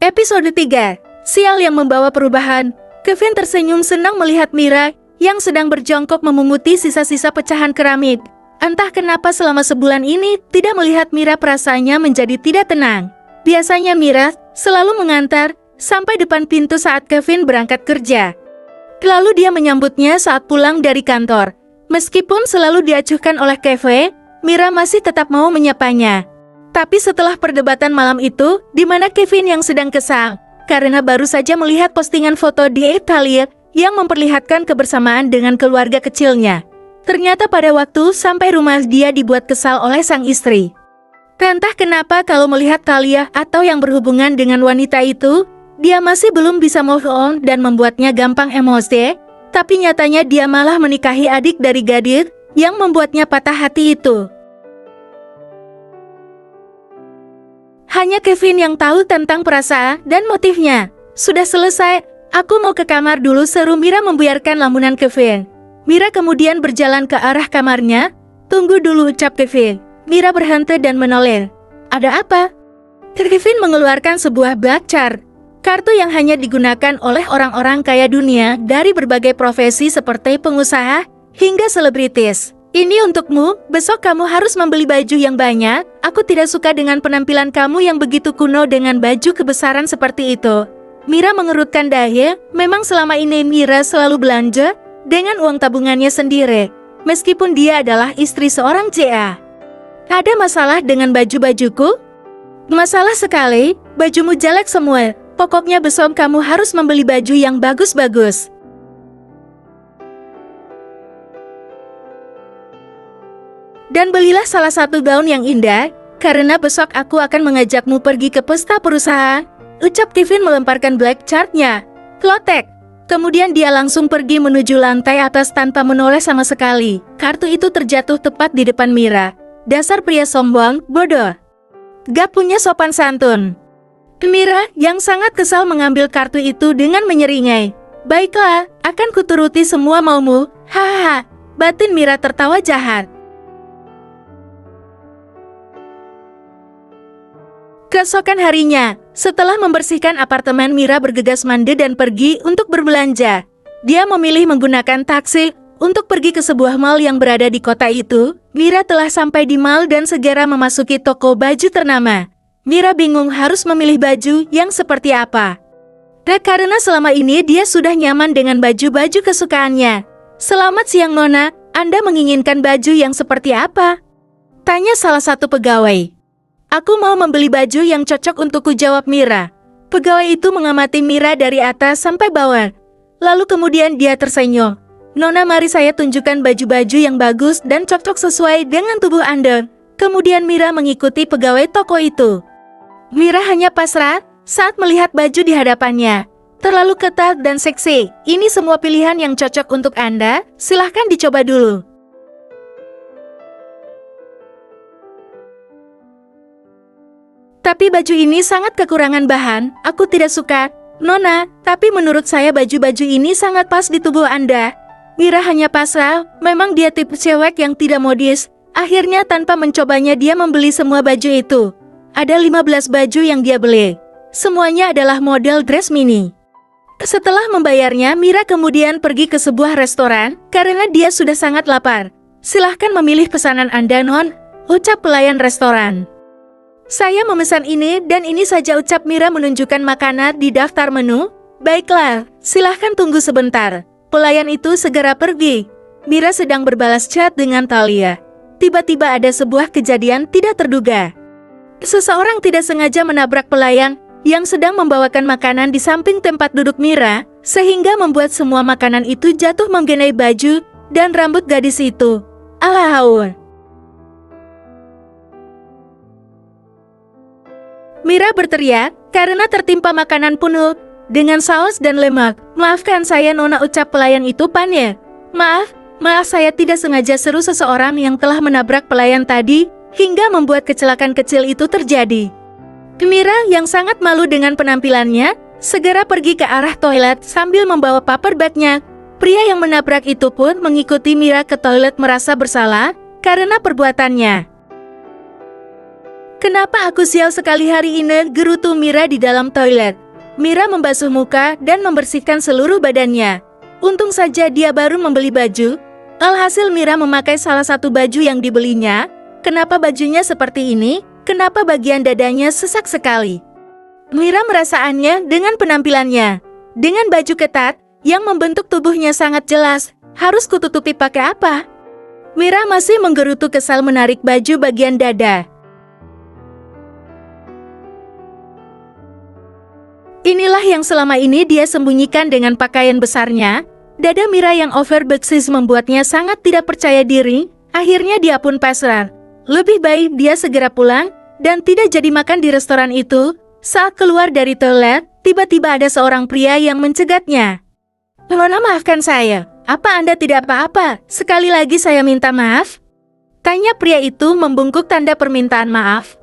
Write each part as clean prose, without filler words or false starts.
Episode 3, Sial yang Membawa Perubahan. Kevin tersenyum senang melihat Mira yang sedang berjongkok memunguti sisa-sisa pecahan keramik. Entah kenapa selama sebulan ini tidak melihat Mira, perasaannya menjadi tidak tenang. Biasanya Mira selalu mengantar sampai depan pintu saat Kevin berangkat kerja. Lalu dia menyambutnya saat pulang dari kantor. Meskipun selalu diacuhkan oleh Kevin, Mira masih tetap mau menyapanya. Tapi setelah perdebatan malam itu, di mana Kevin yang sedang kesal karena baru saja melihat postingan foto di Italia yang memperlihatkan kebersamaan dengan keluarga kecilnya. Ternyata pada waktu sampai rumah dia dibuat kesal oleh sang istri. Entah kenapa kalau melihat Talia atau yang berhubungan dengan wanita itu, dia masih belum bisa move on dan membuatnya gampang emosi. Tapi nyatanya dia malah menikahi adik dari gadis yang membuatnya patah hati itu. Hanya Kevin yang tahu tentang perasaan dan motifnya. Sudah selesai, aku mau ke kamar dulu, seru Mira membiarkan lamunan Kevin. Mira kemudian berjalan ke arah kamarnya. Tunggu dulu, ucap Kevin. Mira berhenti dan menoleh. Ada apa? Kevin mengeluarkan sebuah black chart. Kartu yang hanya digunakan oleh orang-orang kaya dunia dari berbagai profesi seperti pengusaha hingga selebritis. Ini untukmu, besok kamu harus membeli baju yang banyak. Aku tidak suka dengan penampilan kamu yang begitu kuno dengan baju kebesaran seperti itu. Mira mengerutkan dahi, memang selama ini Mira selalu belanja dengan uang tabungannya sendiri. Meskipun dia adalah istri seorang CA. Ada masalah dengan baju-bajuku? Masalah sekali, bajumu jelek semua. Pokoknya besok kamu harus membeli baju yang bagus-bagus. Dan belilah salah satu gaun yang indah, karena besok aku akan mengajakmu pergi ke pesta perusahaan, ucap Kevin melemparkan black chart-nya. Klotek. Kemudian dia langsung pergi menuju lantai atas tanpa menoleh sama sekali. Kartu itu terjatuh tepat di depan Mira. Dasar pria sombong, bodoh. Gak punya sopan santun. Mira yang sangat kesal mengambil kartu itu dengan menyeringai. Baiklah, akan kuturuti semua maumu. Hahaha. Batin Mira tertawa jahat. Keesokan harinya, setelah membersihkan apartemen, Mira bergegas mandi dan pergi untuk berbelanja. Dia memilih menggunakan taksi untuk pergi ke sebuah mall yang berada di kota itu. Mira telah sampai di mall dan segera memasuki toko baju ternama. Mira bingung harus memilih baju yang seperti apa. Karena selama ini dia sudah nyaman dengan baju-baju kesukaannya. Selamat siang Nona, Anda menginginkan baju yang seperti apa? Tanya salah satu pegawai. Aku mau membeli baju yang cocok untukku, jawab Mira. Pegawai itu mengamati Mira dari atas sampai bawah. Lalu kemudian dia tersenyum. Nona, mari saya tunjukkan baju-baju yang bagus dan cocok sesuai dengan tubuh Anda. Kemudian Mira mengikuti pegawai toko itu. Mira hanya pasrah saat melihat baju di hadapannya. Terlalu ketat dan seksi. Ini semua pilihan yang cocok untuk Anda. Silahkan dicoba dulu. Tapi baju ini sangat kekurangan bahan, aku tidak suka. Nona, tapi menurut saya baju-baju ini sangat pas di tubuh Anda. Mira hanya pasrah, memang dia tipe cewek yang tidak modis. Akhirnya tanpa mencobanya dia membeli semua baju itu. Ada 15 baju yang dia beli. Semuanya adalah model dress mini. Setelah membayarnya, Mira kemudian pergi ke sebuah restoran karena dia sudah sangat lapar. Silahkan memilih pesanan Anda, Non, ucap pelayan restoran. Saya memesan ini dan ini saja, ucap Mira menunjukkan makanan di daftar menu. Baiklah, silahkan tunggu sebentar. Pelayan itu segera pergi. Mira sedang berbalas chat dengan Talia. Tiba-tiba ada sebuah kejadian tidak terduga. Seseorang tidak sengaja menabrak pelayan yang sedang membawakan makanan di samping tempat duduk Mira, sehingga membuat semua makanan itu jatuh mengenai baju dan rambut gadis itu. Alahau. Mira berteriak karena tertimpa makanan penuh dengan saus dan lemak. Maafkan saya Nona, ucap pelayan itu panik. Maaf saya tidak sengaja, seru seseorang yang telah menabrak pelayan tadi hingga membuat kecelakaan kecil itu terjadi. Mira yang sangat malu dengan penampilannya segera pergi ke arah toilet sambil membawa paper bagnya. Pria yang menabrak itu pun mengikuti Mira ke toilet merasa bersalah karena perbuatannya. Kenapa aku sial sekali hari ini, gerutu Mira di dalam toilet. Mira membasuh muka dan membersihkan seluruh badannya. Untung saja dia baru membeli baju. Alhasil Mira memakai salah satu baju yang dibelinya. Kenapa bajunya seperti ini? Kenapa bagian dadanya sesak sekali? Mira merasa aneh dengan penampilannya. Dengan baju ketat yang membentuk tubuhnya sangat jelas, harus kututupi pakai apa? Mira masih menggerutu kesal menarik baju bagian dada. Inilah yang selama ini dia sembunyikan dengan pakaian besarnya. Dada Mira yang overbeksis membuatnya sangat tidak percaya diri. Akhirnya dia pun pasrah. Lebih baik dia segera pulang dan tidak jadi makan di restoran itu. Saat keluar dari toilet, tiba-tiba ada seorang pria yang mencegatnya. "Nona, maafkan saya. Apa Anda tidak apa-apa? Sekali lagi saya minta maaf." Tanya pria itu membungkuk tanda permintaan maaf.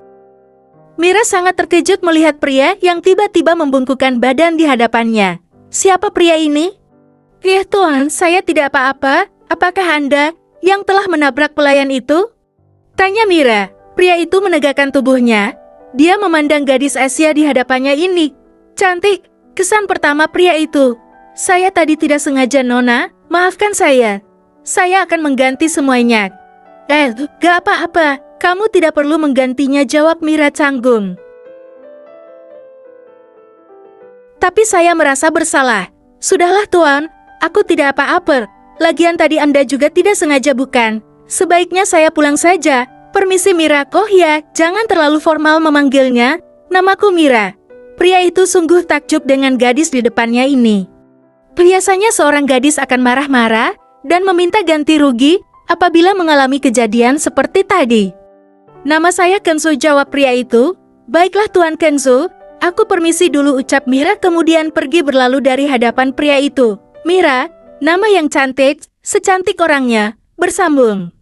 Mira sangat terkejut melihat pria yang tiba-tiba membungkukkan badan di hadapannya. Siapa pria ini? "Ya Tuan, saya tidak apa-apa. Apakah Anda yang telah menabrak pelayan itu?" Tanya Mira. Pria itu menegakkan tubuhnya. Dia memandang gadis Asia di hadapannya ini. Cantik. Kesan pertama pria itu. "Saya tadi tidak sengaja, Nona. Maafkan saya. Saya akan mengganti semuanya." Gak apa-apa. Kamu tidak perlu menggantinya," jawab Mira canggung. "Tapi saya merasa bersalah." "Sudahlah Tuan, aku tidak apa-apa. Lagian tadi Anda juga tidak sengaja bukan? Sebaiknya saya pulang saja." "Permisi Mira." "Oh ya, jangan terlalu formal memanggilnya. Namaku Mira." Pria itu sungguh takjub dengan gadis di depannya ini. Biasanya seorang gadis akan marah-marah dan meminta ganti rugi apabila mengalami kejadian seperti tadi. "Nama saya Kenzo," jawab pria itu. "Baiklah Tuan Kenzo, aku permisi dulu," ucap Mira kemudian pergi berlalu dari hadapan pria itu. Mira, nama yang cantik, secantik orangnya, bersambung.